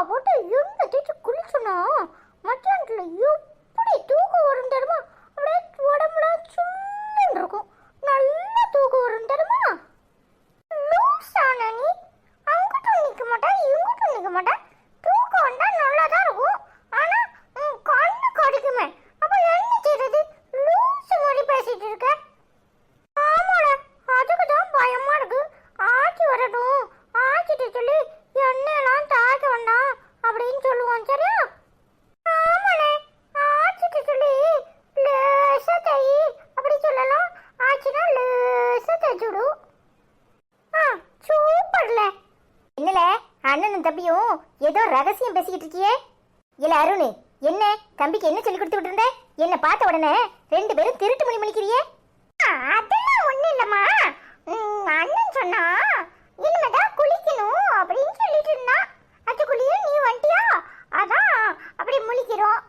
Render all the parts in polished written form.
போட்டு எண்ணெய் தேய்ச்சி குளிச்சோன்னா மத்தியானத்துல எப்படி தூக்கம் வரும் தெரியுமா? அப்படியே உடம்புல சும்மின்னு இருக்கும். நல்லா தூக்கம் வரும் தெரியுமா? லூசான நீ அங்கிட்டும் நிற்க மாட்டா இங்கிட்டும் நிற்க மாட்டா. தூக்கம் வந்தா நல்லா தான் இருக்கும். ஆனா கண்ணு கடிக்குமே, அப்ப என்ன செய்யறது? லூசு மாதிரி பேசிட்டு இருக்க. ஆமாடா, அதுக்கு தான் பயமா இருக்கு. ஆச்சி வரட்டும், ஆச்சிட்டு சொல்லி எண்ணெயெல்லாம் தாய்க்க வேண்டாம் அப்படின்னு சொல்லுவான். சரியா? ஆமாண்ணே, ஆச்சிட்டு சொல்லி லேசா தை அப்படி சொல்லலாம். ஆச்சினா லேசா தைச்சுடு. சூப்பர்ல. என்னல அண்ணனும் தம்பியும் ஏதோ ரகசியம் பேசிக்கிட்டு இருக்கியே? இல்ல அருண், என்ன தம்பிக்கு என்ன சொல்லி கொடுத்துட்டு இருந்த? என்ன பார்த்த உடனே ரெண்டு பேரும் திருட்டு மணி மணிக்கிறியே? அதெல்லாம் ஒண்ணு இல்லம்மா. அண்ணன் சொன்னா இனிமேதான் குளிக்கணும் அப்படின்னு சொல்லிட்டு இருந்தா. அதுக்குள்ளேயே நீ வந்துட்டியா? அதான் அப்படி முழிக்கிறோம்.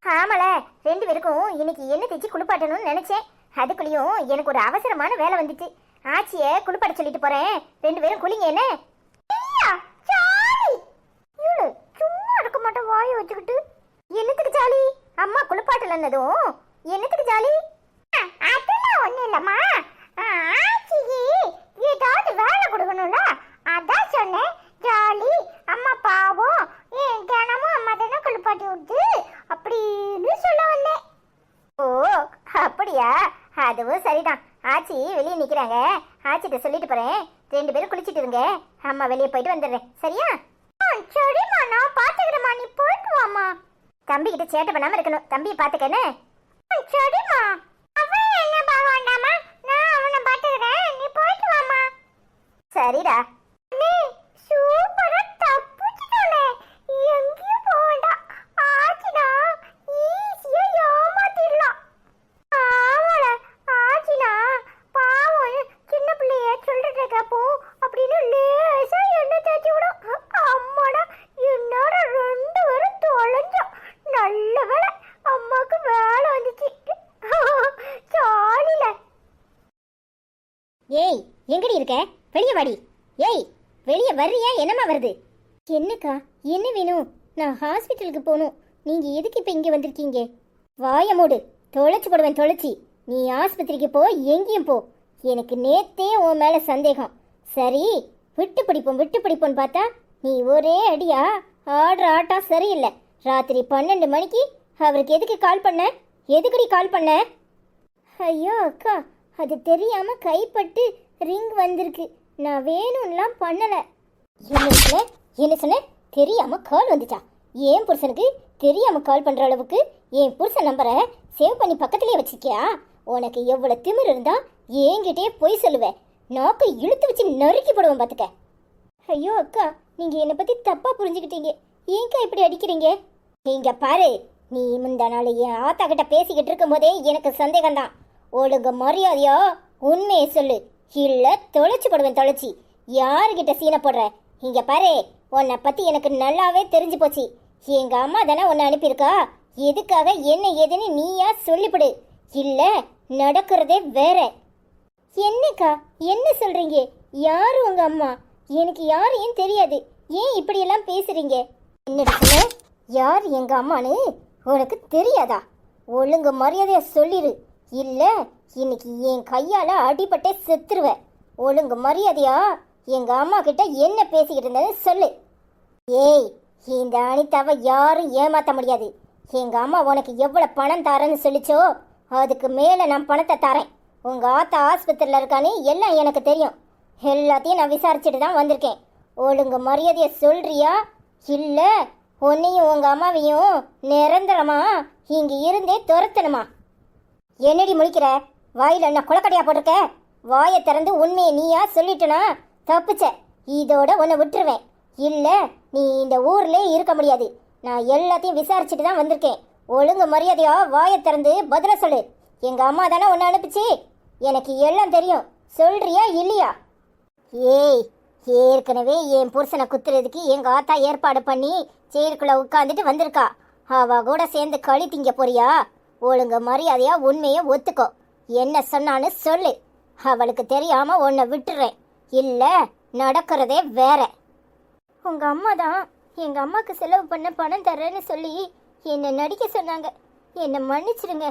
ஆமால, ரெண்டு பேருக்கும் இன்னைக்கு என்ன தேய்ச்சி குளிப்பாட்டணும்னு நினைச்சேன். அதுக்குள்ளேயும் எனக்கு ஒரு அவசரமான வேலை வந்துச்சு. ஆச்சிய குளிப்பாட்ட சொல்லிட்டு போறேன், ரெண்டு பேரும் குளிங்க. என்ன சும்மா இருக்க மாட்டேன் வாயை வச்சுக்கிட்டு. என்னத்துக்கு ஜாலி? அம்மா குளிப்பாட்டலன்னதும் என்னத்துக்கு ஜாலி? அதெல்லாம் ஒண்ணு இல்லம்மா, ஆச்சிக்கு ஏதாவது வேலை கொடுக்கணும்ல, அதான் சொன்னேன். ஜாலி, அம்மா பாவம், தினமும் அம்மா தானே குளிப்பாட்டி விடுது அப்படின்னு சொல்ல வந்தேன். ஓ அப்படியா? அதுவும் சரிதான். ஆச்சி வெளியே நிக்கிறாங்க, ஆச்சிட்ட சொல்லிட்டு போறேன், ரெண்டு பேரும் குளிச்சிட்டு இருங்க, அம்மா வெளியே போயிட்டு வந்துடுறேன். சரியா? சரிம்மா, நான் பாத்துக்கிறேம்மா, நீ போயிட்டு வாமா. தம்பி கிட்ட சேட்டை பண்ணாம இருக்கணும், தம்பியை பாத்துக்கன்னு. சரிம்மா. அவன் என்ன பார்க்க வேண்டாமா, நான் அவனை பாத்துக்கிறேன், நீ போயிட்டு வாமா. சரிடா. நீ சூப்பரா தப்பிச்சிட்டோனே, எங்கேயும் போக வேண்டாம். ஆச்சினா ஈஸியா ஏமாத்திடலாம். ஆமால, ஆச்சினா பாவம் சின்ன பிள்ளைய சொல்லிட்டு இருக்கப்போ அப்படின்னு லேசா எண்ணெய் தேய்ச்சி விடும். அம்மாடா, என்னோட ரெண்டு பேரும் தொலைஞ்சோம். நல்ல வேலை அம்மாவுக்கு வேலை வந்துச்சு. சாலில. ஏய், எங்கடி இருக்க? வெளியே வாடி. ஏய், வெளியே வர்றியா? என்னம்மா வருது? என்னக்கா, என்ன வேணும்? நான் ஹாஸ்பிட்டலுக்கு போகணும். நீங்க எதுக்கு இப்ப இங்க வந்திருக்கீங்க? வாய மூடு, தொலைச்சு போடுவேன் தொலைச்சி. நீ ஆஸ்பத்திரிக்கு போ, எங்கேயும் போ. எனக்கு நேத்தே உன் மேல சந்தேகம். சரி, விட்டு பிடிப்போன்னு பார்த்தா நீ ஒரே அடியா ஆடுற ஆட்டம் சரியில்லை. ராத்திரி 12 மணிக்கு அவருக்கு எதுக்கு கால் பண்ண? எதுக்குடி கால் பண்ண? ஐயோ அக்கா, அது தெரியாம கைப்பட்டு ரிங் வந்திருக்கு. நான் வேணும்லாம் பண்ணல. என்ன சொன்ன? தெரியாம கால் வந்துச்சா? ஏன் புருஷனுக்கு தெரியாம கால் பண்ற அளவுக்கு என் புருஷன் நம்பரை சேவ் பண்ணி பக்கத்திலேயே வச்சிருக்கியா? உனக்கு எவ்வளவு திமிர் இருந்தா என்கிட்டே போய் சொல்லுவேன். நாக்கை இழுத்து வச்சு நறுக்கி போடுவேன் பாத்துக்க. ஐயோ அக்கா, நீங்க என்னை பத்தி தப்பா புரிஞ்சுக்கிட்டீங்க. ஏன்க்கா இப்படி அடிக்கிறீங்க? நீங்க பாரு, நீ முந்தா நாள் என் ஆத்தா கிட்ட பேசிக்கிட்டு இருக்கும் போதே எனக்கு சந்தேகம்தான். ஒழுங்க மரியாதையா உண்மையை சொல்லு, இல்ல தொலைச்சு போடுவேன் தொலைச்சி. யாருகிட்ட சீனை போடுற? இங்க பாரு, உன்னை பத்தி எனக்கு நல்லாவே தெரிஞ்சு போச்சு. எங்க அம்மா தானே உன்னை அனுப்பியிருக்கா. எதுக்காக என்ன ஏதுன்னு நீயா சொல்லிவிடு, இல்ல நடக்கிறதே வேற. என்னக்கா என்ன சொல்றீங்க? யாரு உங்க அம்மா? எனக்கு யாரையும் தெரியாது. ஏன் இப்படியெல்லாம் பேசுறீங்க? என்ன யார் எங்க அம்மான்னு உனக்கு தெரியாதா? ஒழுங்கு மரியாதையா சொல்லிடு, இல்ல இன்னைக்கு என் கையால அடிபட்டே செத்துருவ. ஒழுங்கு மரியாதையா எங்க அம்மா கிட்ட என்ன பேசிக்கிட்டு இருந்தேன்னு சொல்லு. ஏய், இந்த அனிதாவை யாரும் ஏமாத்த முடியாது. எங்க அம்மா உனக்கு எவ்வளவு பணம் தரேன்னு சொல்லிச்சோ அதுக்கு மேல நான் பணத்தை தரேன். உங்க ஆத்தா ஆஸ்பத்திரியில் இருக்கான்னு எல்லாம் எனக்கு தெரியும். எல்லாத்தையும் நான் விசாரிச்சுட்டு தான் வந்திருக்கேன். ஒழுங்கு மரியாதையை சொல்றியா, இல்ல உன்னையும் உங்க அம்மாவையும் நிரந்தரமா இங்க இருந்தே துரத்தணுமா? என்னடி முடிக்கிற? வாயில என்ன குளக்கடையா போட்டிருக்க? வாயை திறந்து உண்மையை நீயா சொல்லிட்டனா தப்பிச்ச. இதோட உன்னை விட்டுருவேன். இல்ல நீ இந்த ஊர்ல இருக்க முடியாது. நான் எல்லாத்தையும் விசாரிச்சுட்டு தான் வந்திருக்கேன். ஒழுங்கு மரியாதையா வாயை திறந்து பதில சொல்லு. எங்க அம்மா தானே உன்னை அனுப்பிச்சு, எனக்கு எல்லாம் தெரியும். சொல்றியா இல்லையா? ஏய், ஏற்கனவே என் புருஷனை குத்துறதுக்கு எங்க ஆத்தா ஏற்பாடு பண்ணி சேருக்குள்ள உட்காந்துட்டு வந்திருக்கா. அவ கூட சேர்ந்து களி திங்க போறியா? ஒழுங்கு மரியாதையா உண்மையை ஒத்துக்கோ. என்ன சொன்னான்னு சொல்லு. அவளுக்கு தெரியாம உன்னை விட்டுறேன். இல்ல நடக்கிறதே வேற. உங்க அம்மா தான் எங்கள் அம்மாவுக்கு செலவு பண்ண பணம் தரேன்னு சொல்லி என்னை நடிக்க சொன்னாங்க. என்னை மன்னிச்சிடுங்க.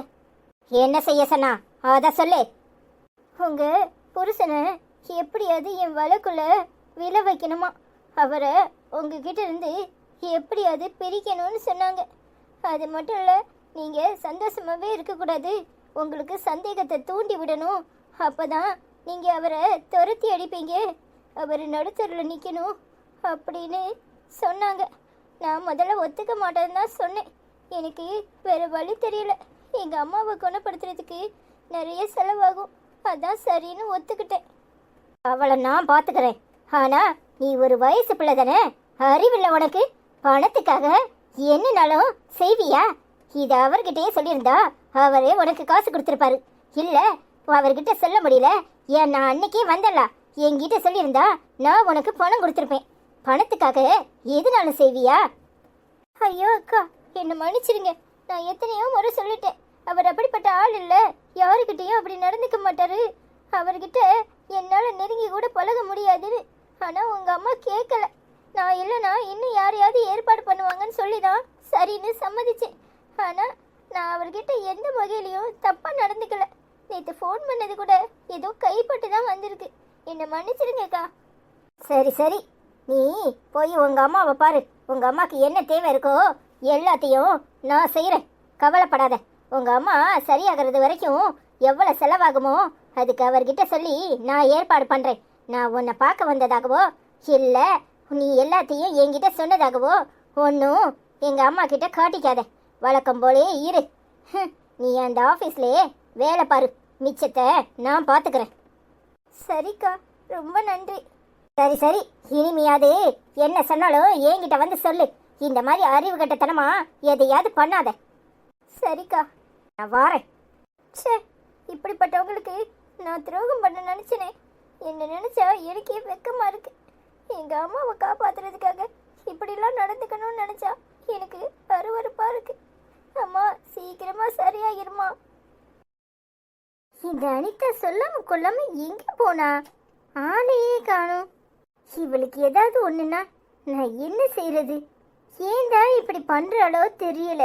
என்ன செய்ய சொன்னா அதை சொல்லு. உங்கள் புருஷனை எப்படியாவது என் வழக்குள்ள விழ வைக்கணுமா, அவரை உங்ககிட்ட இருந்து எப்படியாவது பிரிக்கணும்னு சொன்னாங்க. அது மட்டும் இல்லை, நீங்கள் சந்தோஷமாகவே இருக்கக்கூடாது, உங்களுக்கு சந்தேகத்தை தூண்டி விடணும், அப்போ தான் நீங்கள் அவரை துரத்தி அடிப்பீங்க, அவர் நடுத்தரில் நிற்கணும் அப்படின்னு சொன்னாங்க. நான் முதல்ல ஒத்துக்க மாட்டேன்னு தான் சொன்னேன். எனக்கு வேறு வழி தெரியல. எங்கள் அம்மாவை குணப்படுத்துறதுக்கு நிறைய செலவாகும், அதான் சரின்னு ஒத்துக்கிட்டேன். அவளை நான் பார்த்துக்கிறேன். ஆனால் நீ ஒரு வயசு பிள்ளை தானே, அறிவில்லை உனக்கு? பணத்துக்காக என்னனாலும் செய்வியா? இது அவர்கிட்டயே சொல்லியிருந்தா அவரே உனக்கு காசு கொடுத்துருப்பாரு. இல்லை, அவர்கிட்ட சொல்ல முடியல. ஏன் நான் அன்னைக்கே வந்தல, என்கிட்ட சொல்லியிருந்தா நான் உனக்கு பணம் கொடுத்துருப்பேன். பணத்துக்காக எதுனாலும் செய்வியா? ஐயோ அக்கா, என்னை மன்னிச்சிருங்க. நான் எத்தனையோ முறை சொல்லிட்டேன், அவர் அப்படிப்பட்ட ஆள் இல்லை, யாருக்கிட்டையும் அப்படி நடந்துக்க மாட்டாரு, அவர்கிட்ட என்னால் நெருங்கி கூட பழக முடியாதுன்னு. ஆனால் உங்கள் அம்மா கேட்கல. நான் இல்லைனா இன்னும் யாரையாவது ஏற்பாடு பண்ணுவாங்கன்னு சொல்லி தான் சரின்னு சம்மதிச்சேன். ஆனால் நான் அவர்கிட்ட எந்த வகையிலையும் தப்பாக நடந்துக்கல. நேற்று ஃபோன் பண்ணது கூட ஏதோ கைப்பட்டு தான் வந்திருக்கு. என்னை மன்னிச்சிருங்கக்கா. சரி சரி, நீ போய் உங்கள் அம்மாவை பாரு. உங்கள் அம்மாவுக்கு என்ன தேவை இருக்கோ எல்லாத்தையும் நான் செய்கிறேன், கவலைப்படாத. உங்கள் அம்மா சரியாகிறது வரைக்கும் எவ்வளோ செலவாகுமோ அதுக்கு அவர்கிட்ட சொல்லி நான் ஏற்பாடு பண்ணுறேன். நான் உன்னை பார்க்க வந்ததாகவோ இல்லை நீ எல்லாத்தையும் என்கிட்ட சொன்னதாகவோ ஒன்றும் எங்கள் அம்மா கிட்ட காட்டிக்காத. வழக்கம் போலே இரு. நீ அந்த ஆஃபீஸ்லேயே வேலை பாரு, மிச்சத்தை நான் பார்த்துக்கிறேன். சரிக்கா, ரொம்ப நன்றி. சரி சரி, இனிமையாது என்ன சொன்னாலும் என்கிட்ட வந்து சொல்லு. இந்த மாதிரி அறிவு கட்டத்தனமா எதையாவது பண்ணாத. சரிக்கா, நான் வாரேன். சே, இப்படிப்பட்டவங்களுக்கு நான் துரோகம் பண்ண நினச்சினேன். என்ன நினச்சா எனக்கே வெக்கமாக இருக்கு. எங்கள் அம்மாவை காப்பாற்றுறதுக்காக இப்படிலாம் நடந்துக்கணும்னு நினச்சா எனக்கு அருவருப்பாக இருக்கு. அம்மா சீக்கிரமாக சரியாயிருமா. இந்த அனிதா சொல்லாம கொள்ளாம எங்கே போனா? ஆளையே காணும். இவளுக்கு ஏதாவது ஒன்றுனா நான் என்ன செய்யறது? ஏன் தான் இப்படி பண்ணுறாளோ தெரியல.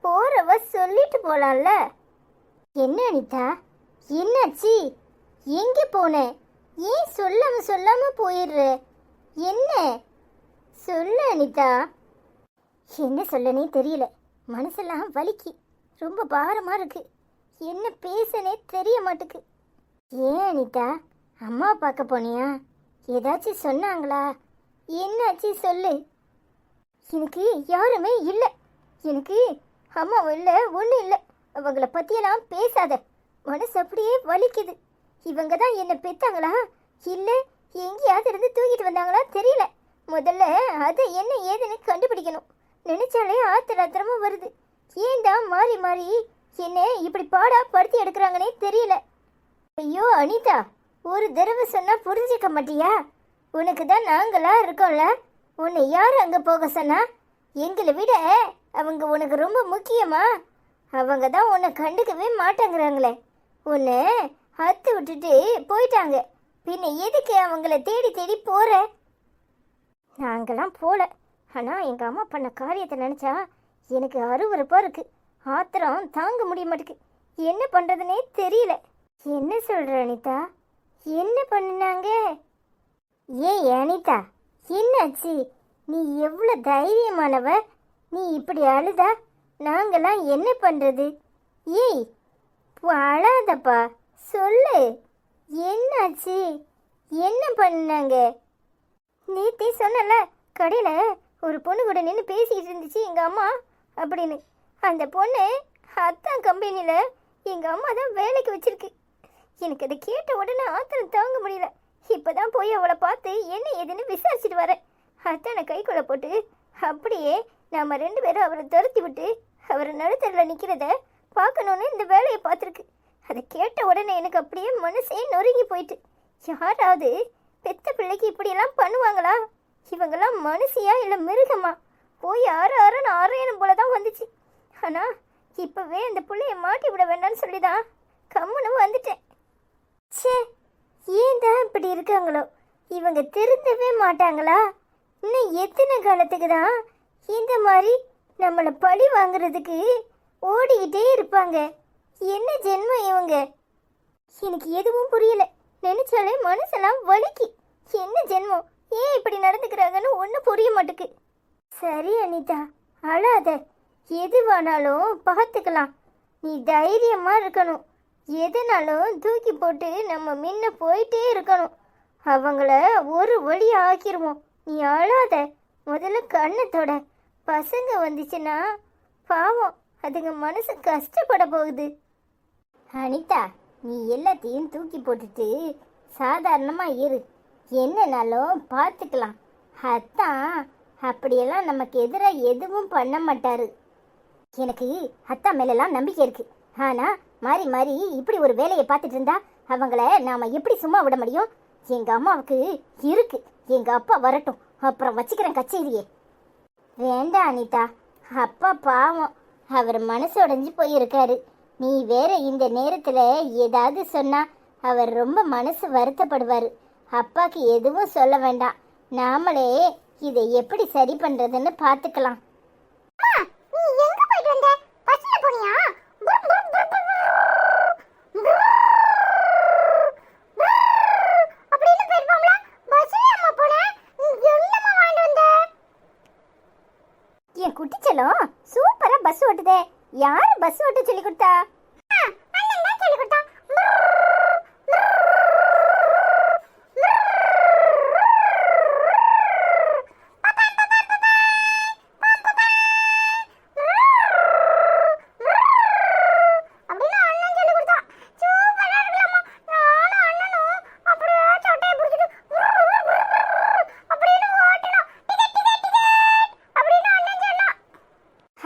போறவ சொல்லிட்டு போலாம்ல. என்ன அனிதா, என்னாச்சு? எங்கே போன? ஏன் சொல்லாம போயிடுற? என்ன சொல்லு அனிதா. என்ன சொல்லனே தெரியல. மனசெல்லாம் வலிக்கு, ரொம்ப பாரமாக இருக்கு. என்ன பேசனே தெரிய மாட்டுக்கு. ஏன் அனிதா, அம்மா பார்க்க போனியா? ஏதாச்சும் சொன்னாங்களா? என்னாச்சு சொல்லு. எனக்கு யாருமே இல்லை. எனக்கு அம்மாவும் இல்லை, ஒன்றும் இல்லை. அவங்கள பற்றியெல்லாம் பேசாத. மனசு அப்படியே வலிக்குது. இவங்க தான் என்னை பெற்றாங்களா இல்லை எங்கேயாவது இருந்து தூக்கிட்டு வந்தாங்களா தெரியல. முதல்ல அதை என்ன ஏதுன்னு கண்டுபிடிக்கணும். நினைச்சாலே ஆத்திரமா வருது. ஏன் தான் மாறி மாறி என்ன இப்படி பாடா படுத்தி எடுக்கிறாங்கன்னே தெரியல. ஐயோ அனிதா, ஒரு தடவை சொன்னா புரிஞ்சிக்க மாட்டியா? உனக்கு தான் நாங்களா இருக்கோம்ல. உன்னை யார் அங்கே போக சொன்னா? எங்களை விட அவங்க உனக்கு ரொம்ப முக்கியமா? அவங்க தான் உன்னை கண்டுக்கவே மாட்டேங்கிறாங்களே. உன்னை அத்து விட்டுட்டு போயிட்டாங்க. பின்ன எதுக்கு அவங்கள தேடி தேடி போற? நாங்களாம் போல. ஆனால் எங்கள் அம்மா பண்ண காரியத்தை நினச்சா எனக்கு அருவருப்பாக இருக்குது. ஆத்திரம் தாங்க முடிய மாட்டேக்கு. என்ன பண்ணுறதுனே தெரியல. என்ன சொல்கிற அனிதா? என்ன பண்ணினாங்க? ஏய் அனிதா, என்னாச்சு? நீ எவ்வளோ தைரியமானவ. நீ இப்படி அழுதா நாங்களாம் என்ன பண்ணுறது? ஏய் அழாதப்பா, சொல்லு. என்னாச்சு? என்ன பண்ணாங்க? நேத்தே சொன்னல, கடையில் ஒரு பொண்ணு கூட நின்று பேசிக்கிட்டு இருந்துச்சு எங்கள் அம்மா அப்படின்னு. அந்த பொண்ணு அத்தான் கம்பெனியில் எங்கள் அம்மா தான் வேலைக்கு வச்சிருக்கு. எனக்கு அதை கேட்ட உடனே ஆத்திரம் தாங்க முடியல. இப்போ தான் போய் அவளை பார்த்து என்ன ஏதுன்னு விசாரிச்சுட்டு வரேன். அத்தானை கைக்குள்ளே போட்டு அப்படியே நாம் 2 பேரும் அவரை துரத்தி விட்டு அவரை நடுத்தரில் நிற்கிறத பார்க்கணுன்னு இந்த வேலையை பார்த்துருக்கு. அதை கேட்ட உடனே எனக்கு அப்படியே மனசே நொறுங்கி போயிட்டு. யாராவது பெத்த பிள்ளைக்கு இப்படியெல்லாம் பண்ணுவாங்களா? இவங்கெல்லாம் மனுஷியா இல்லை மிருகமா? போய் ஆறையணும் போல தான் வந்துச்சு. ஆனால் இப்போவே அந்த பிள்ளைய மாட்டி விட வேண்டாம்னு சொல்லி தான் கம்முன்னு வந்துட்டேன். சே, ஏன் தான் இப்படி இருக்காங்களோ? இவங்க திருந்தவே மாட்டாங்களா? இன்னும் எத்தனை காலத்துக்கு தான் இந்த மாதிரி நம்மளை பழி வாங்குறதுக்கு ஓடிக்கிட்டே இருப்பாங்க? என்ன ஜென்மம் இவங்க? எனக்கு எதுவும் புரியல. நினைச்சாலே மனசெல்லாம் வலிக்கு. என்ன ஜென்மம்? ஏன் இப்படி நடந்துக்கிறாங்கன்னு ஒன்றும் புரிய மாட்டுக்கு. சரி அனிதா, அழாத. எதுவானாலும் பார்த்துக்கலாம். நீ தைரியமாக இருக்கணும். எதுனாலும் தூக்கி போட்டு நம்ம முன்ன போயிட்டே இருக்கணும். அவங்கள ஒரு வழி ஆக்கிடுவோம். நீ அழாத. முதல்ல கண்ணத்தோட பசங்க வந்துச்சுன்னா பாவம், அதுங்க மனசு கஷ்டப்பட போகுது. அனிதா, நீ எல்லாத்தையும் தூக்கி போட்டுட்டு சாதாரணமாக இரு. என்னன்னாலும் பார்த்துக்கலாம். அத்தான் அப்படியெல்லாம் நமக்கு எதிராக எதுவும் பண்ண மாட்டாரு. எனக்கு அத்தா மேலெல்லாம் நம்பிக்கை இருக்கு. ஆனால் மாறி மாறி இப்படி ஒரு வேலையை பார்த்துட்டு இருந்தா அவங்கள நாம் எப்படி சும்மா விட முடியும்? எங்கள் அம்மாவுக்கு இருக்கு. எங்கள் அப்பா வரட்டும், அப்புறம் வச்சுக்கிறேன் கச்சேரியே. வேண்டாம் அனிதா, அப்பா பாவம், அவர் மனசு உடைஞ்சு போயிருக்காரு. நீ வேற இந்த நேரத்தில் ஏதாவது சொன்னா அவர் ரொம்ப மனசு வருத்தப்படுவார். அப்பாக்கு எதுவும் சொல்ல வேண்டாம். நாமளே இதை எப்படி சரி பண்றதுன்னு பார்த்துக்கலாம். என் குட்டிச்சலம் சூப்பரா பஸ் ஓட்டுதே. யாரு பஸ் ஓட்ட சொல்லி கொடுத்தா?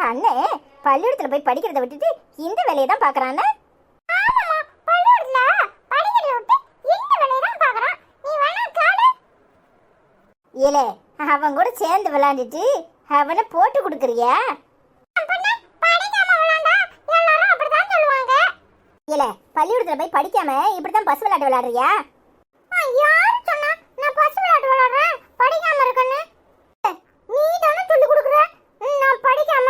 அண்ணே பள்ளிக்கூடத்துல போய் படிக்கிறத விட்டுட்டு இந்த வேலையை தான் பாக்குறானே. ஏலே, அவன் கூட சேர்ந்து விளையாண்டுட்டு அவனை போட்டு கொடுக்குறியா? ஏலே, பள்ளிக்கூடத்துல போய் படிக்காம இப்படிதான் பஸ் விளையாட்டு விளையாடுறியா? யாரு சொன்னா நான் பஸ் விளையாட்டு விளையாடுறேன் படிக்காம இருக்கேன்னு? நீ தானே சொல்லி கொடுக்குற நான் படிக்காம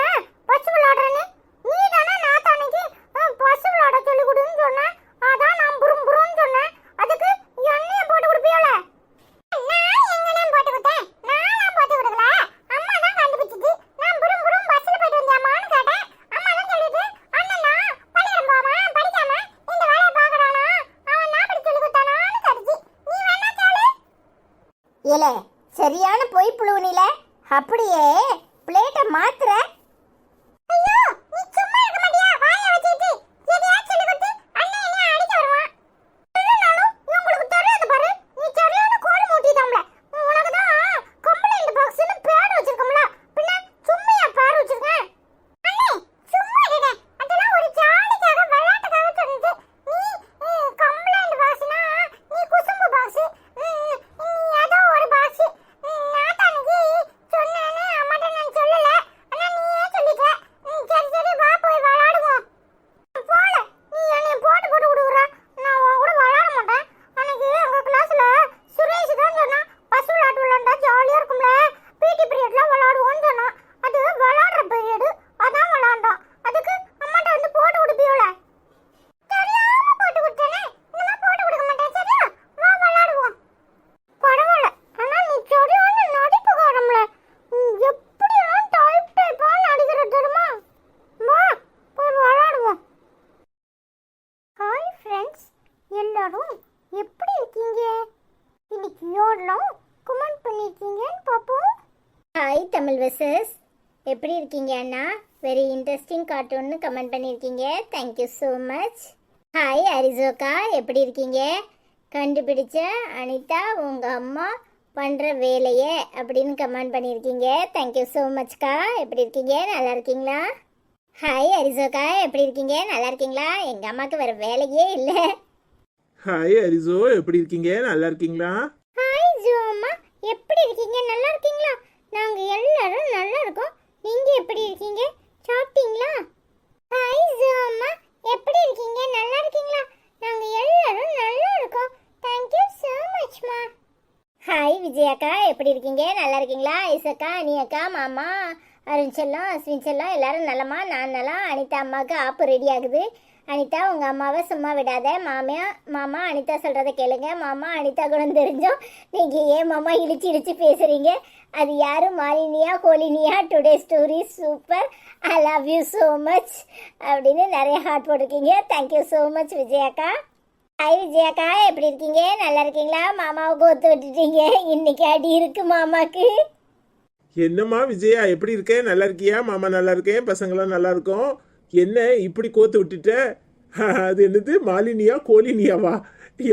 பஸ் விளையாடுறேன்னு. நீ தானே நான் தானைக்கு பஸ் விளையாட சொல்லி கொடுன்னு சொன்னேன். அதான் நான் புரும் புரும்னு சொன்னேன். அதுக்கு என்னைய போட்டு கொடுப்பியோல? நான் எங்கனே போட்டு கொடுத்தேன்? நான் போட்டு கொடுக்கல. அம்மா தான் கண்டுபிடிச்சிச்சு. நான் புரும் புரும் பஸ்ல போயிட்டு வந்தியாமான்னு கேட்டேன். அம்மா தான் சொல்லிட்டு அண்ணனா பள்ளிக்கூடம் போவாம படிக்காம இந்த வேலையை பார்க்கறானா அவன் நான் படி சொல்லி கொடுத்தானான்னு கேட்டுச்சு. நீ வேணா கேளு. ஏலே, சரியான பொய் புழுவுனில. அப்படியே பிளேட்டை மாத்துற. ஐயோ, நீ சும்மா இருக்க மாட்டியா? வாயை வச்சிட்டு எதையாச்சும் சொல்லி கொடுத்து அண்ணன் என்னைய அடிக்க வருவான். என்னனாலும் உங்களுக்கு தெரியாது பாரு. நீ சரியான கோடு மூட்டிட்டாம்ல. உனக்கு தான் கம்ப்ளைண்ட் பாக்ஸ்னு பேர் வச்சிருக்கோம்ல. பின்ன சும்மையா பேர் வச்சிருக்கேன்? அண்ணே சும்மா இருங்க. அதெல்லாம் ஒரு ஜாலிக்காக விளையாட்டுக்காக சொன்னது. நீ கம்ப்ளைண்ட் பாக்ஸ்னா நீ குசும்பு பாக்ஸ். நீ ஏதோ ஒரு பாக்ஸ். நான் தானே சொன்னேன்னு அம்மாட்ட நான் சொல்லல. ஆனா நீயே சொல்லிட்ட. சரி சரி வா போய் விளையாடுவோம். போல நீ என்னைய போட்டு போட்டு விடுற. நான் உன் கூட விளையாட மாட்டேன். அன்னைக்கு எங்க கிளாஸ்ல சுரேஷ் தான் சொன்னா பஸ் விளையாட்டு விளையாண்டா ஜாலியா இருக்கும்ல, பிடி பீரியட்ல விளையாடுவோம்னு சொன்னா. அது விளையாடுற பீரியடு, அதான் விளையாண்டோம். அதுக்கு அம்மாட்ட வந்து போட்டு விடுப்பியோல? தெரியாம போட்டு விட்டேனே. இனிமே போட்டு கொடுக்க மாட்டேன். சரியா? வா விளையாடுவோம். பரவாயில்ல, ஆனா நீ சரியான நடிப்புக்காரம்ல. எப்படியெல்லாம் டைப்பா நடிக்கிற தெரியுமா? வா போய் விளையாடுவோம். ஹாய் ஃப்ரெண்ட்ஸ், எல்லாரும் எப்படி இருக்கீங்க? இன்னைக்கு யாரெல்லாம் கமெண்ட் பண்ணிருக்கீங்கன்னு பார்ப்போம். ஹாய் தமிழ் வெசஸ், எப்படி இருக்கீங்க அண்ணா? வெரி இன்ட்ரெஸ்டிங் கார்ட்டூன்னு கமெண்ட் பண்ணியிருக்கீங்க. Thank you so much. ஹாய் அரிசோக்கா, எப்படி இருக்கீங்க? கண்டுபிடிச்ச அனிதா உங்கள் அம்மா பண்ணுற வேலையே அப்படின்னு கமெண்ட் பண்ணியிருக்கீங்க. தேங்க்யூ ஸோ மச்க்கா. எப்படி இருக்கீங்க? நல்லா இருக்கீங்களா? ஹாய் அரிசோக்கா, எப்படி இருக்கீங்க? நல்லா இருக்கீங்களா? எங்கள் அம்மாவுக்கு வேறு வேலையே இல்லை. ஹாய் அரிசோ, எப்படி இருக்கீங்க? நல்லா இருக்கீங்களா? ஹாய் ஜோ அம்மா, எப்படி இருக்கீங்க? நல்லா இருக்கீங்களா? நாங்கள் எல்லாரும் நல்லா இருக்கோம். நீங்கள் எப்படி இருக்கீங்க? சாப்பிட்டீங்களா? ஹாய் ஜோ அம்மா, எப்படி இருக்கீங்க? நல்லா இருக்கீங்களா? நாங்கள் எல்லாரும் நல்லா இருக்கோம். தேங்க்யூ ஸோ மச்மா. ஹாய் விஜய் விஜயாக்கா எப்படி இருக்கீங்க? நல்லா இருக்கீங்களா? ஐசக்கா, அனியக்கா, மாமா, அருண் செல்லம், அஸ்வின் செல்லம் எல்லாரும் நலமா? நான் நலம். அனிதா அம்மாவுக்கு ஆப்பு ரெடி ஆகுது. அனிதா, உங்கள் அம்மாவை சும்மா விடாத. மாமா அனிதா சொல்கிறத கேளுங்க. மாமா, அனிதா குணம் தெரிஞ்சோம் நீங்கள் ஏன் மாமா இழிச்சு இழிச்சு பேசுகிறீங்க? அது யாரும் மாலினியா கோலினியா? Today story super, I love you so much அப்படின்னு நிறைய ஹார்ட் போட்டிருக்கீங்க. தேங்க்யூ ஸோ மச் விஜயாக்கா. ஹாய் விஜயாக்கா, எப்படி இருக்கீங்க? நல்லா இருக்கீங்களா? மாமாவை கோத்து விட்டுட்டீங்க, இன்னைக்கு அடி இருக்கு மாமாக்கு. என்னம்மா விஜயா எப்படி இருக்கே? நல்லா இருக்கியா? மாமா நல்லா இருக்கேன், பசங்களாம் நல்லா இருக்கோம். என்ன இப்படி கோத்து விட்டுட்ட? அது என்னது, மாலினியா கோலினியாவா?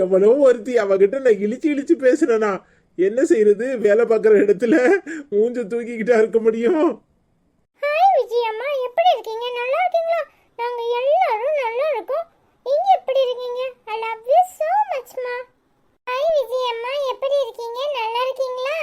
எவ்வளோ ஒருத்தி, அவகிட்ட நான் இழிச்சு இழிச்சு பேசுறேனா? என்ன செய்யறது, வேலை பார்க்குற இடத்துல மூஞ்ச தூக்கிக்கிட்டா இருக்க முடியும்? ஹாய் விஜயம்மா, எப்படி இருக்கீங்க? நல்லா இருக்கீங்களா? நாங்க எல்லாரும் நல்லா இருக்கோம். நீங்க எப்படி இருக்கீங்க? I love you so much மா. ஹாய் விஜயம்மா, எப்படி இருக்கீங்க? நல்லா இருக்கீங்களா?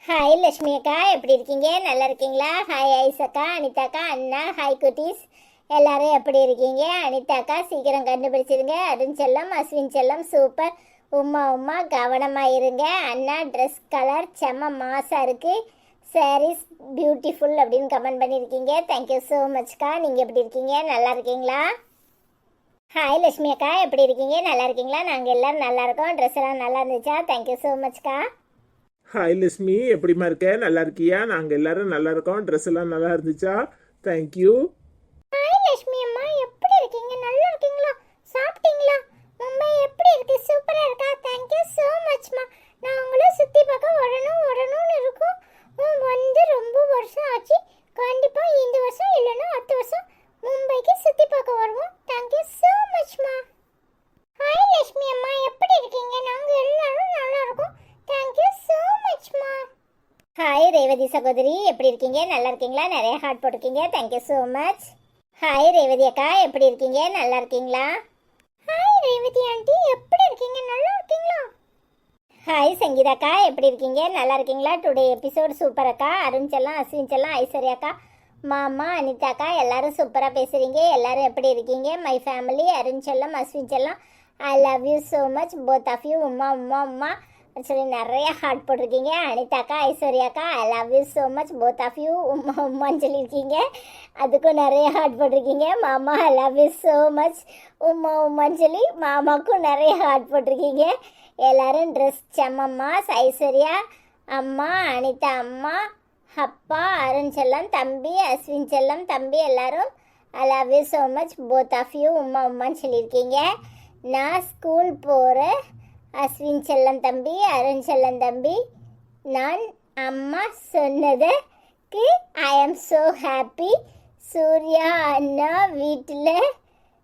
ஹாய் லட்சுமி அக்கா, எப்படி இருக்கீங்க? நல்லா இருக்கீங்களா? ஹாய் ஐசக்கா, அனிதாக்கா, அண்ணா, ஹாய் குட்டீஸ் எல்லாரும் எப்படி இருக்கீங்க? அனிதாக்கா சீக்கிரம் கண்டுபிடிச்சிருங்க. அருண் செல்லம், அஸ்வின் செல்லம் சூப்பர். உமா கவனமாக இருங்க. அண்ணா ட்ரெஸ் கலர் செம்ம மாசாக இருக்குது. சாரீஸ் பியூட்டிஃபுல் அப்படின்னு கமெண்ட் பண்ணியிருக்கீங்க. தேங்க்யூ ஸோ மச்க்கா. நீங்கள் எப்படி இருக்கீங்க? நல்லா இருக்கீங்களா? ஹாய் லட்சுமி அக்கா, எப்படி இருக்கீங்க? நல்லா இருக்கீங்களா? நாங்கள் எல்லோரும் நல்லா இருக்கோம். ட்ரெஸ் எல்லாம் நல்லா இருந்துச்சா? தேங்க்யூ ஸோ மச்க்கா. ஹாய் லட்சுமி, எப்படிமா இருக்க? நல்லா இருக்கியா? நாங்கள் எல்லாரும் நல்லா இருக்கோம். ட்ரெஸ் எல்லாம் நல்லா இருந்துச்சா? தேங்க்யூ. ஹாய் லட்சுமி அம்மா, எப்படி இருக்கீங்க? நல்லா இருக்கீங்களா? சாப்பிட்டீங்களா? மும்பை எப்படி இருக்கு? சூப்பராக இருக்கா? தேங்க்யூ ஸோ மச்மா. நான் உங்களை சுற்றி பார்க்க வரணும்னு இருக்கும். வந்து ரொம்ப வருஷம் ஆச்சு. கண்டிப்பாக இந்த வருஷம் இல்லைன்னா அடுத்த வருஷம் மும்பைக்கு சுற்றி பார்க்க வருவோம். தேங்க்யூ ஸோ மச்மா. ஹாய் லட்சுமி அம்மா, எப்படி இருக்கீங்க? நாங்கள் எல்லாரும் நல்லா இருக்கோம். தேங்க்யூ ஸோ மச்மா. ஹாய் ரேவதி சகோதரி, எப்படி இருக்கீங்க? நல்லா இருக்கீங்களா? நிறைய ஹார்ட் போட்டிருக்கீங்க. Thank you so much. Hi Revathi அக்கா, எப்படி இருக்கீங்க? நல்லா இருக்கீங்களா? ஹாய் ரேவதி ஆண்டி, எப்படி இருக்கீங்க? நல்லா இருக்கீங்களா? ஹாய் சங்கீதாக்கா, எப்படி இருக்கீங்க? நல்லா இருக்கீங்களா? டுடே எபிசோட் சூப்பர் அக்கா. அருண் செல்லம், அஸ்வின் செல்லம், ஐஸ்வர்யாக்கா, மாமா, அனிதாக்கா எல்லாரும் சூப்பராக பேசுகிறீங்க. எல்லாரும் எப்படி இருக்கீங்க? மை ஃபேமிலி, அருண் செல்லம், அஸ்வின் செல்லம், I love you so much both of you. Uma சொல்லி நிறைய ஹார்ட் போட்டிருக்கீங்க. அனிதாக்கா, ஐஸ்வர்யாக்கா, I love you so much both of you. உமான்னு சொல்லியிருக்கீங்க, அதுக்கும் நிறைய ஹார்ட் போட்டிருக்கீங்க. மாமா, I love you so much. உமான்னு சொல்லி மாமாவுக்கும் நிறைய ஹார்ட் போட்டிருக்கீங்க. எல்லாரும் ட்ரெஸ் செம்மம்மா. ஐஸ்வர்யா அம்மா, அனிதா அம்மா, அப்பா, அருண் செல்லம் தம்பி, அஸ்வின் செல்லம் தம்பி எல்லாரும் I love you so much both of you. உமான்னு சொல்லியிருக்கீங்க. நான் ஸ்கூல் போகிறேன். அஸ்வின் செல்லம் தம்பி, அருண் செல்லம் தம்பி, நான் அம்மா சொன்னதுக்கு ஐ ஆம் ஸோ ஹாப்பி. சூர்யா அண்ணா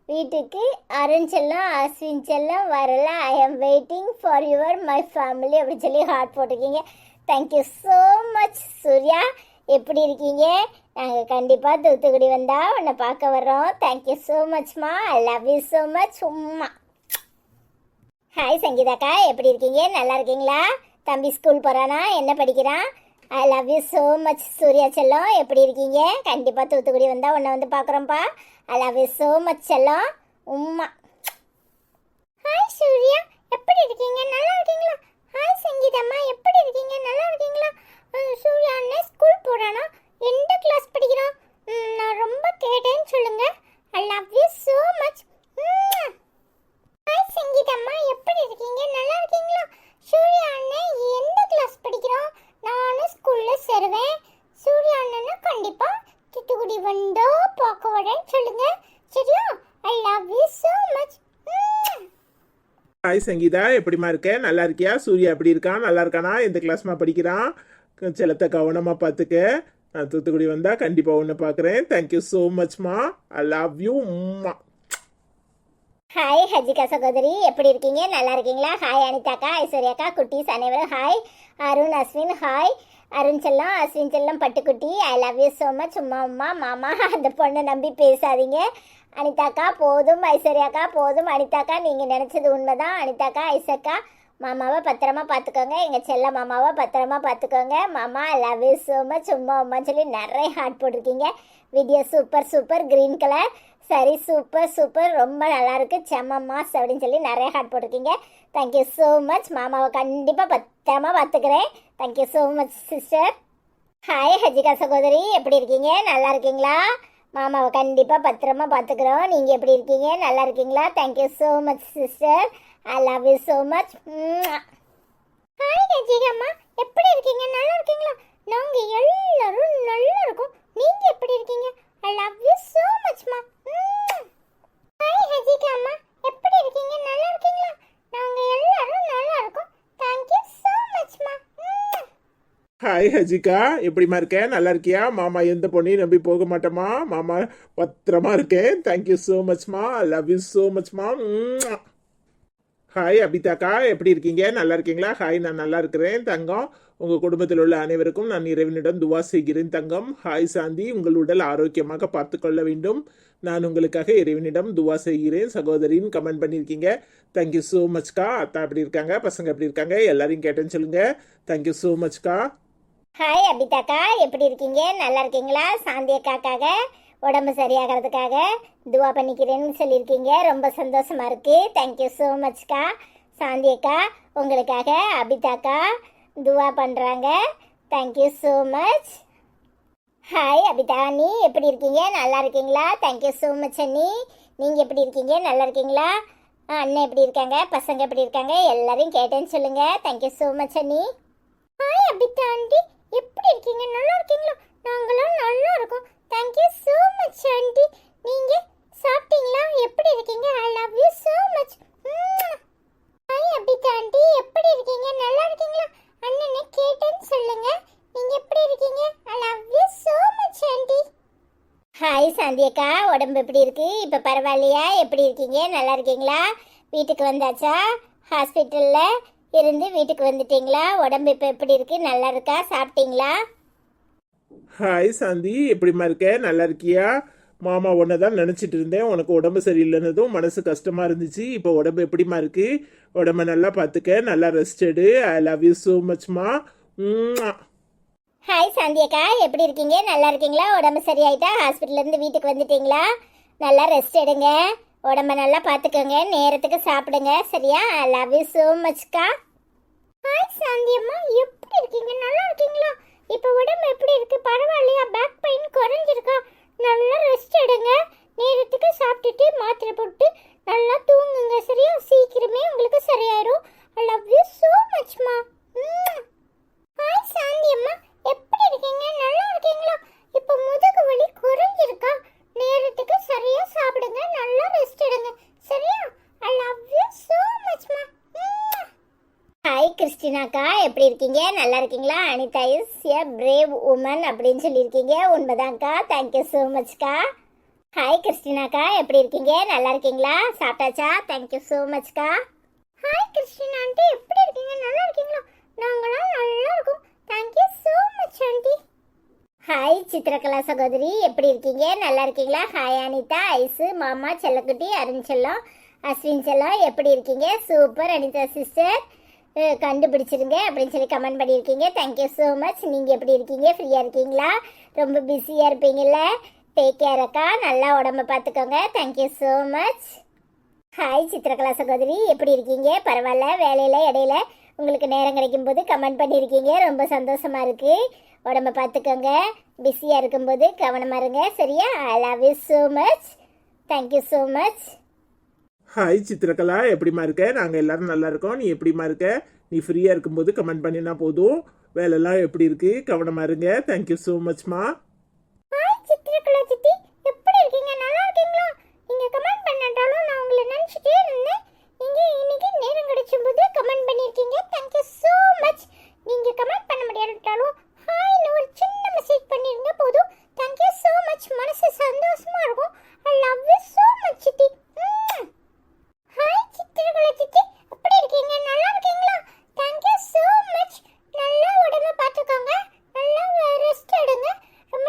வீட்டுக்கு அருண் செல்லம், அஸ்வின் செல்லம் வரல. I am waiting for your my family அப்படின்னு சொல்லி ஹார்ட் போட்டிருக்கீங்க. Thank you so much Surya. எப்படி இருக்கீங்க? நாங்கள் கண்டிப்பாக தூத்துக்குடி வந்தால் உன்னை பார்க்க வர்றோம். தேங்க்யூ ஸோ மச்மா. I love you so much. உம்மா. ஹாய் சங்கீதாக்கா, எப்படி இருக்கீங்க? நல்லா இருக்கீங்களா? தம்பி ஸ்கூல் போகிறானா? என்ன படிக்கிறான்? I love you so much Surya செல்லம். எப்படி இருக்கீங்க? கண்டிப்பாக தூத்துக்குடி வந்தால் உன்னை வந்து பார்க்குறோம்ப்பா. I love you so much செல்லம். உம்மா. ஹாய் சூர்யா, எப்படி இருக்கீங்க? நல்லா இருக்கீங்களா? ஹாய் சங்கீதம்மா, எப்படி இருக்கீங்க? நல்லா இருக்கீங்களா? சூர்யா அண்ணன் ஸ்கூல் போகிறானா? எந்த கிளாஸ் படிக்கிறான்? நான் ரொம்ப கேட்டேன்னு சொல்லுங்க. I love you so much. Hi சங்கீதம்மா, எப்படி இருக்கீங்க? நல்லா இருக்கீங்களா? சூர்யா அண்ணன் எந்த கிளாஸ் படிக்கிறான்? நானும் ஸ்கூலில் சேருவேன். சூர்யா அண்ணனை கண்டிப்பாக தூத்துக்குடி வந்தோ பார்க்க வரேன்னு சொல்லுங்க. சரியா? I love you so much. Hi Sangeetha, எப்படிமா இருக்க? நல்லா இருக்கியா? சூர்யா எப்படி இருக்கான்? நல்லா இருக்கானா? எந்த கிளாஸ்மா படிக்கிறான்? செல்லத்தை கவனமாக பார்த்துக்க. நான் தூத்துக்குடி வந்தால் கண்டிப்பாக ஒன்று பார்க்குறேன். தேங்க்யூ ஸோ மச்மா. I love you. உம்மா. ஹாய் ஹஜிகா சகோதரி, எப்படி இருக்கீங்க? நல்லா இருக்கீங்களா? ஹாய் அனிதாக்கா, ஐஸ்வர்யாக்கா, குட்டீஸ் அனைவரும் ஹாய். அருண், அஸ்வின் ஹாய். அருண் செல்லம், அஸ்வின் செல்லம், பட்டுக்குட்டி I love you so much. Uma மாமா அந்த பொண்ணை நம்பி பேசாதீங்க. அனிதாக்கா போதும், ஐஸ்வர்யாக்கா போதும். அனிதாக்கா நீங்கள் நினச்சது உண்மைதான். அனிதாக்கா, ஐசக்கா மாமாவை பத்திரமா பார்த்துக்கோங்க, எங்கள் செல்ல மாமாவை பத்திரமா பார்த்துக்கோங்க. மாமா லவ் யூ ஸோ மச். சும்மா அம்மான்னு சொல்லி நிறைய ஹார்ட் போட்டிருக்கீங்க. Video super super, green colour சரி, சூப்பர் சூப்பர், ரொம்ப நல்லாயிருக்கு, செம்ம மாஸ் அப்படின்னு சொல்லி நிறைய ஹார்ட் போட்டிருக்கீங்க. Thank you so much. மாமாவை கண்டிப்பாக பத்திரமா பார்த்துக்கிறேன். Thank you so much sister. Hi Hajika சகோதரி, எப்படி இருக்கீங்க? நல்லா இருக்கீங்களா? மாமாவை கண்டிப்பாக பத்திரமா பார்த்துக்கிறோம். நீங்கள் எப்படி இருக்கீங்க? நல்லா இருக்கீங்களா? Thank you so much sister. I love you so much. Hi ஹஜிகாம்மா, எப்படி இருக்கீங்க? நல்லா இருக்கீங்களா? நாங்கள் எல்லாரும் நல்லா இருக்கோம். நீங்கள் எப்படி இருக்கீங்க? ஐ லவ் யூ ஸோ மச்மா. ஹாய் ஹஜிகாம்மா, எப்படி இருக்கீங்க? நல்லா இருக்கீங்களா? நாங்கள் எல்லாரும் நல்லா இருக்கோம். தேங்க்யூ ஸோ மச்மா. ஹாய் ஹஜிகா, எப்படிமா இருக்க? நல்லா இருக்கியா? மாமா எந்த பொண்ணையும் நம்பி போக மாட்டேமா. மாமா பத்திரமா இருக்கேன். தேங்க்யூ ஸோ மச்மா. லவ் யூ ஸோ மச்மா. ஹாய் அபிதாக்கா, எப்படி இருக்கீங்க? நல்லா இருக்கீங்களா? ஹாய், நான் நல்லா இருக்கிறேன் தங்கம். உங்கள் குடும்பத்தில் உள்ள அனைவருக்கும் நான் இறைவனிடம் துவா செய்கிறேன் தங்கம். ஹாய் சாந்தி, உங்கள் உடல் ஆரோக்கியமாக பார்த்து கொள்ள வேண்டும். நான் உங்களுக்காக இறைவனிடம் துவா செய்கிறேன் சகோதரின்னு கமெண்ட் பண்ணியிருக்கீங்க. தேங்க்யூ ஸோ மச்க்கா. அத்தா எப்படி இருக்காங்க? பசங்க எப்படி இருக்காங்க? எல்லாரையும் கேட்டேன்னு சொல்லுங்க. தேங்க்யூ ஸோ மச்க்கா. ஹாய் அபிதாக்கா, எப்படி இருக்கீங்க? நல்லா இருக்கீங்களா? சாந்தி அக்காக்காக உடம்பு சரியாகிறதுக்காக துவா பண்ணிக்கிறேன்னு சொல்லியிருக்கீங்க. ரொம்ப சந்தோஷமா இருக்கு. Thank you so மச்க்கா. சாந்தி அக்கா உங்களுக்காக அபிதாக்கா துவா பண்ணுறாங்க. Thank you so much. Hi Abitha, நீ எப்படி இருக்கீங்க? நல்லா இருக்கீங்களா? தேங்க்யூ ஸோ மச் அண்ணி. நீங்கள் எப்படி இருக்கீங்க? நல்லா இருக்கீங்களா? அண்ணன் எப்படி இருக்காங்க? பசங்க எப்படி இருக்காங்க? எல்லாரையும் கேட்டேன்னு சொல்லுங்கள். தேங்க்யூ ஸோ மச் அண்ணி. ஹாய் அபிதா ஆண்டி, எப்படி இருக்கீங்க? நல்லா இருக்கீங்களா? நாங்களும் நல்லா இருக்கோம். Thank you so much aunty. நீங்கள் சாப்பிட்டீங்களா? எப்படி இருக்கீங்க? I love you so much. Hi Abitha aunty, எப்படி இருக்கீங்க? நல்லா இருக்கீங்களா? அண்ணனை கேட்டேன்னு சொல்லுங்க. நீங்க எப்படி இருக்கீங்க? I love you so much aunty. Hi Shanthi அக்கா, உடம்பு எப்படி இருக்கு? இப்போ பரவாயில்லையா? எப்படி இருக்கீங்க? நல்லா இருக்கீங்களா? வீட்டுக்கு வந்தாச்சா? ஹாஸ்பிட்டலில் இருந்து வீட்டுக்கு வந்துட்டீங்களா? உடம்பு இப்போ எப்படி இருக்கு? நல்லா இருக்கா? சாப்பிட்டீங்களா? ஹாய் சாந்தி, எப்படிமா இருக்க? நல்லா இருக்கியா? மாமா உன்னை தான் நினச்சிட்டு இருந்தேன். உனக்கு உடம்பு சரியில்லைன்னதும் மனசு கஷ்டமாக இருந்துச்சு. இப்போ உடம்பு எப்படிமா இருக்கு? உடம்ப நல்லா பார்த்துக்க, நல்லா ரெஸ்ட் எடு. ஐ லவ் யூ ஸோ மச்மா. ஹாய் சாந்தி அக்கா, எப்படி இருக்கீங்க? நல்லா இருக்கீங்களா? உடம்பு சரியாயிட்டா? ஹாஸ்பிட்டல்லேருந்து வீட்டுக்கு வந்துட்டீங்களா? நல்லா ரெஸ்ட் எடுங்க, உடம்ப நல்லா பார்த்துக்கோங்க, நேரத்துக்கு சாப்பிடுங்க, சரியா? ஐ லவ் யூ ஸோ மச்க்கா. ஹாய் சாந்தி அம்மா, எப்படி இருக்கீங்க? நல்லா இருக்கீங்களா? இப்போ உடம்பு எப்படி இருக்கு? பரவாயில்லையா? பேக் பெயின் குறைஞ்சிருக்கா? நல்லா ரெஸ்ட் எடுங்க, நேரத்துக்கு சாப்பிட்டுட்டு மாத்திரை போட்டு நல்லா தூங்குங்க, சரியா? சீக்கிரமே உங்களுக்கு சரியாயிரும். ஐ லவ் யூ ஸோ மச்மா. ஹாய் சாந்தி அம்மா, எப்படி இருக்கீங்க? நல்லா இருக்கீங்களா? இப்போ முதுகு வலி குறைஞ்சிருக்கா? நேரத்துக்கு சரியா சாப்பிடுங்க, நல்லா ரெஸ்ட் எடுங்க, சரியா? ஐ லவ் யூ ஸோ மச்மா. ஹாய் கிறிஸ்டினாக்கா, எப்படி இருக்கீங்க? நல்லா இருக்கீங்களா? Anitha is a brave woman அப்படின்னு சொல்லியிருக்கீங்க. உண்மைதான்க்கா. தேங்க்யூ ஸோ மச்க்கா. ஹாய் கிறிஸ்டினாக்கா, எப்படி இருக்கீங்க? நல்லா இருக்கீங்களா? சாப்பிட்டாச்சா? தேங்க்யூ ஸோ மச்க்கா. ஹாய் கிறிஸ்டினா ஆண்டி, எப்படி இருக்கீங்க? நல்லா இருக்கீங்களா? நாங்களாம் நல்லா இருக்கோம். Thank you so much aunty. Hi Chithrakala சகோதரி, எப்படி இருக்கீங்க? நல்லா இருக்கீங்களா? ஹாய் அனிதா, ஐசு, மாமா, செல்லக்குட்டி, அருண் செல்லம், அஸ்வின் செல்லம், எப்படி இருக்கீங்க? சூப்பர் அனிதா சிஸ்டர், கண்டுபிடிச்சிருங்க அப்படின்னு சொல்லி கமெண்ட் பண்ணியிருக்கீங்க. Thank you so much. நீங்கள் எப்படி இருக்கீங்க? ஃப்ரீயாக இருக்கீங்களா? ரொம்ப பிஸியாக இருப்பீங்கள்ல? டேக் கேர் அக்கா, நல்லா உடம்ப பார்த்துக்கோங்க. Thank you so much. Hi Chithrakala சகோதரி, எப்படி இருக்கீங்க? பரவாயில்ல, வேலையில் இடையில உங்களுக்கு நேரம் கிடைக்கும் போது கமெண்ட் பண்ணியிருக்கீங்க. ரொம்ப சந்தோஷமாக இருக்குது. உடம்ப பார்த்துக்கோங்க, பிஸியாக இருக்கும்போது கவனமாக இருங்க, சரியா? I love you so much. Thank you so much. Hi Chitrakala, எப்படிமா இருக்க? நாங்கள் எல்லாரும் நல்லா இருக்கோம். நீ எப்படிமா இருக்க? நீ ஃப்ரீயாக இருக்கும்போது கமெண்ட் பண்ணினா போதும். வேலைலாம் எப்படி இருக்கு? கவனமாக இருங்க. தேங்க்யூ ஸோ மச்மா. ஹாய் சித்திரகலா சித்தி, எப்படி இருக்கீங்க? நல்லா இருக்கீங்களா? நீங்கள் கமெண்ட் பண்ணாலும் நான் உங்களை நினச்சிட்டே இருந்தேன். நீங்கள் இன்னைக்கு நேரம் கிடைச்சும்போது கமெண்ட் பண்ணியிருக்கீங்க. Thank you so much. நீங்கள் கமெண்ட் பண்ண முடியாட்டாலும் ஹாய்னு ஒரு சின்ன மெசேஜ் பண்ணிருங்க போதும். Thank you so much. மனசு சந்தோஷமாக இருக்கும். ஐ லவ் யூ ஸோ மச் சித்தி. ஹாய் சித்திரகலா சித்தி, எப்படி இருக்கீங்க? நல்லா இருக்கீங்களா? Thank you so much. நல்லா உடம்ப பார்த்துக்கோங்க, நல்லா ரெஸ்ட் எடுங்க, ரொம்ப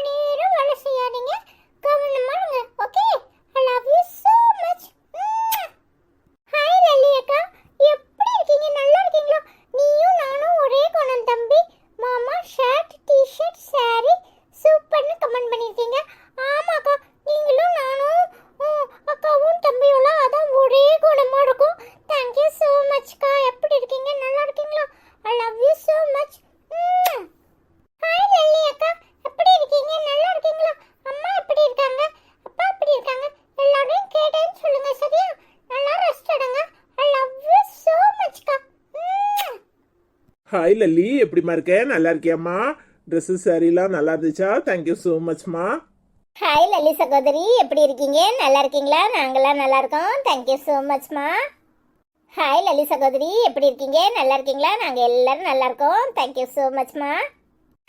ஹாய் லல்லி, எப்படிம்மா இருக்க? நல்லா இருக்கியாம்மா? ட்ரெஸ்ஸு சாரீலாம் நல்லா இருந்துச்சா? தேங்க்யூ ஸோ மச்மா. ஹாய் லலி சகோதரி, எப்படி இருக்கீங்க? நல்லா இருக்கீங்களா? நாங்களாம் நல்லா இருக்கோம். தேங்க்யூ ஸோ மச்மா. ஹாய் லலி சகோதரி, எப்படி இருக்கீங்க? நல்லா இருக்கீங்களா? நாங்கள் எல்லாரும் நல்லா இருக்கோம். தேங்க்யூ ஸோ மச்மா.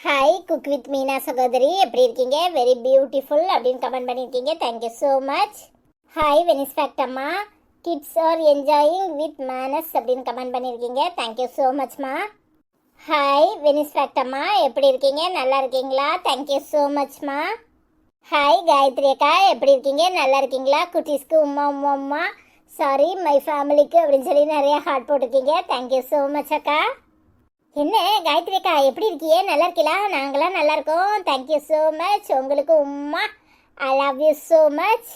ஹாய் குக் வித் மீனா சகோதரி, எப்படி இருக்கீங்க? வெரி பியூட்டிஃபுல் அப்படின்னு கமெண்ட் பண்ணியிருக்கீங்க. Thank you so much. Hi Venice fact அம்மா, கிட்ஸ் ஆர் என்ஜாயிங் வித் மேனஸ் அப்படின்னு கமெண்ட் பண்ணியிருக்கீங்க. தேங்க்யூ ஸோ மச்மா. ஹாய் வெனிஸ் ஃபேக்ட் அம்மா, எப்படி இருக்கீங்க? நல்லா இருக்கீங்களா? தேங்க்யூ ஸோ மச்மா. ஹாய் காயத்ரி அக்கா, எப்படி இருக்கீங்க? நல்லா இருக்கீங்களா? குட்டீஸ்க்கு உம்மா உம்மா உம்மா, சாரி மை ஃபேமிலிக்கு அப்படின்னு சொல்லி நிறைய ஹார்ட் போட்டிருக்கீங்க. தேங்க்யூ ஸோ மச் அக்கா. என்ன காயத்ரி அக்கா, எப்படி இருக்கீங்க? நல்லா இருக்கீங்களா? நாங்களாம் நல்லா இருக்கோம். Thank you so much. உங்களுக்கு உம்மா, ஐ லவ் யூ ஸோ மச்.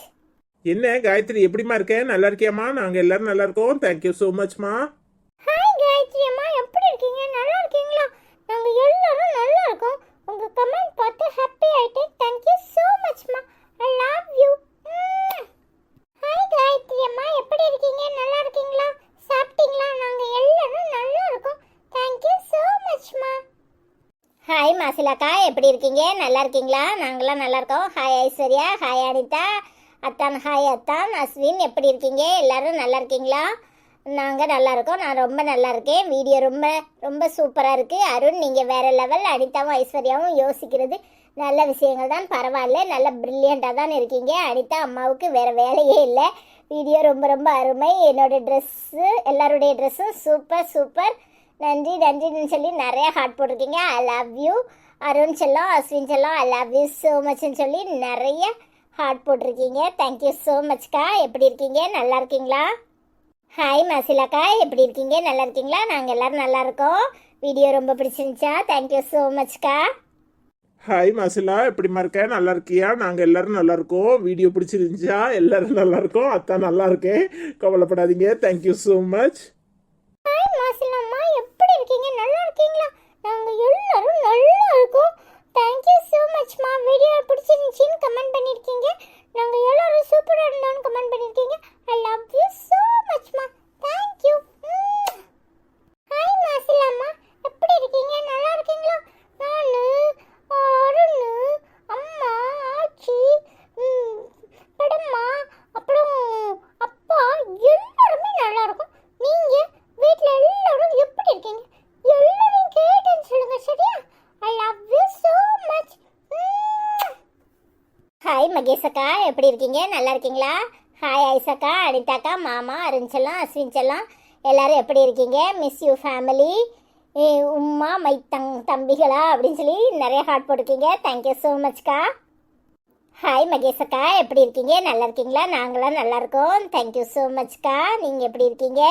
என்ன காயத்ரி, எப்படிம்மா இருக்க? நல்லா இருக்கியாம்மா? நாங்கள் எல்லாரும் நல்லா இருக்கோம். தேங்க்யூ ஸோ மச்மா. ஹாய் காயத்ரி அம்மா, எப்படி இருக்கீங்க? நல்லா இருக்கீங்களா? நாங்கள் எல்லாரும் நல்லா இருக்கோம். உங்கள் கமெண்ட் பார்த்து ஹாப்பி ஆயிட்டேன். தேங்க்யூ ஸோ மச்மா. I love you. Hi Gayathri அம்மா, எப்படி இருக்கீங்க? நல்லா இருக்கீங்களா? சாப்பிட்டீங்களா? நாங்கள் எல்லாரும் நல்லா இருக்கோம். தேங்க்யூ ஸோ மச்மா. ஹாய் மாசிலாக்கா, எப்படி இருக்கீங்க? நல்லா இருக்கீங்களா? நாங்களாம் நல்லா இருக்கோம். ஹாய் ஐஸ்வர்யா, ஹாய் அனிதா, அத்தான் ஹாய் அத்தான், அஸ்வின் எப்படி இருக்கீங்க? எல்லாரும் நல்லா இருக்கீங்களா? நாங்கள் நல்லா இருக்கோம். நான் ரொம்ப நல்லா இருக்கேன். வீடியோ ரொம்ப ரொம்ப சூப்பராக இருக்குது. அருண் நீங்கள் வேறு லெவல். அனிதாவும் ஐஸ்வர்யாவும் யோசிக்கிறது நல்ல விஷயங்கள் தான், பரவாயில்ல, நல்ல ப்ரில்லியண்ட்டாக தான் இருக்கீங்க. அனிதா அம்மாவுக்கு வேறு வேலையே இல்லை. வீடியோ ரொம்ப ரொம்ப அருமை. என்னோடய ட்ரெஸ்ஸு, எல்லாருடைய ட்ரெஸ்ஸும் சூப்பர் சூப்பர். நன்றி நன்றின்னு சொல்லி நிறையா ஹார்ட் போட்டிருக்கீங்க. ஐ லவ் யூ. அருண் செல்லம், அஸ்வின் செல்லம், ஐ லவ் யூ ஸோ மச்ன்னு சொல்லி நிறைய ஹார்ட் போட்டிருக்கீங்க. தேங்க்யூ ஸோ மச்க்கா. எப்படி இருக்கீங்க? நல்லா இருக்கீங்களா? ஹாய் மாசிலாக்கா, எப்படி இருக்கீங்க? நல்லா இருக்கீங்களா? நாங்கள் எல்லோரும் நல்லா இருக்கோம். வீடியோ ரொம்ப பிடிச்சிருந்துச்சா? தேங்க்யூ ஸோ மச்க்கா. ஹாய் மாசிலா, எப்படிம்மா இருக்க? நல்லா இருக்கியா? நாங்கள் எல்லாரும் நல்லா இருக்கோம். வீடியோ பிடிச்சிருந்துச்சா? எல்லாரும் நல்லா இருக்கோம். அத்தான் நல்லா இருக்கேன், கவலைப்படாதீங்க. Thank you so much. ஹாய் மாசிலாம்மா, எப்படி இருக்கீங்க? நல்லா இருக்கீங்களா? நாங்கள் எல்லாரும் நல்லா இருக்கோம். தேங்க்யூ ஸோ மச்மா. வீடியோ பிடிச்சிருந்துச்சின்னு கமெண்ட் பண்ணியிருக்கீங்க. நாங்கள் எல்லாரும் சூப்பராக இருந்தோன்னு கமெண்ட் பண்ணியிருக்கீங்க. ஐ லவ் யூ ஸோ மச்மா. தேங்க்யூ. ஹாய் மாசிலாம்மா, எப்படி இருக்கீங்க? நல்லா இருக்கீங்களா? நான் அருண், அம்மா, ஆச்சி, படம்மா, அப்புறம் அப்பா எல்லாருமே நல்லா இருக்கும். நீங்கள் வீட்டில் எல்லாரும் எப்படி இருக்கீங்க? எல்லாரும் கேட்டேன்னு சொல்லுங்க, சரியா? I love you so much. Hi Mahesh அக்கா, எப்படி இருக்கீங்க? நல்லா இருக்கீங்களா? ஹாய் ஐசக்கா, அனிதாக்கா, மாமா, அருண் செல்லம், அஸ்வின் செல்லம், எல்லாரும் எப்படி இருக்கீங்க? மிஸ் யூ ஃபேமிலி, உம்மா மை தம்பிகளா அப்படின்னு சொல்லி நிறைய ஹார்ட் போட்டிருக்கீங்க. தேங்க்யூ ஸோ மச்க்கா. ஹாய் மகேஷ் அக்கா, எப்படி இருக்கீங்க? நல்லா இருக்கீங்களா? நாங்களாம் நல்லா இருக்கோம். தேங்க்யூ ஸோ மச்க்கா. நீங்கள் எப்படி இருக்கீங்க?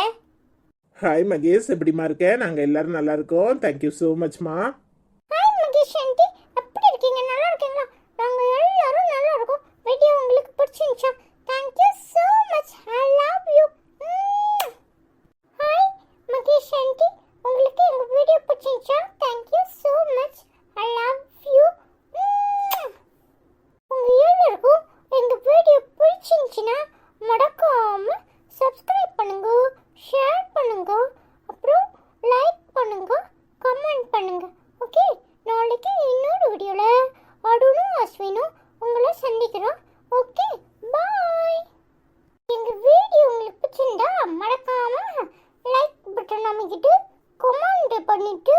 ஹாய் மகேஷ், எப்படிம்மா இருக்க? நாங்கள் எல்லாரும் நல்லா இருக்கோம். தேங்க்யூ ஸோ மச்மா. ஹாய் மகேஷ் ஆண்டி, எப்படி இருக்கீங்க? நல்லா இருக்கீங்களா? நாங்கள் எல்லாரும் நல்லா இருக்கோம். வீடியோ உங்களுக்கு பிடிச்சிருந்துச்சா? Thank you so much. I love you. Hi Mahesh aunty, உங்களுக்கு எங்கள் வீடியோ பிடிச்சிருந்துச்சா? Thank you so much. I love you. உங்கள் எல்லாருக்கும் எங்கள் வீடியோ பிடிச்சிருந்துச்சுன்னா மறக்காம சப்ஸ்கிரைப் பண்ணுங்க, ஷேர் பண்ணுங்க, அப்புறம் லைக் பண்ணுங்க, கமெண்ட் பண்ணுங்க. ஓகே, நாளைக்கு இன்னொரு வீடியோவில் அருணும் அஸ்வினும் உங்களை சந்திக்கிறோம். ஓகே, பாய். எங்கள் வீடியோ உங்களுக்கு பிடிச்சிருந்தா மறக்காம லைக் பட்டன் அமைக்கிட்டு கமெண்ட் பண்ணிட்டு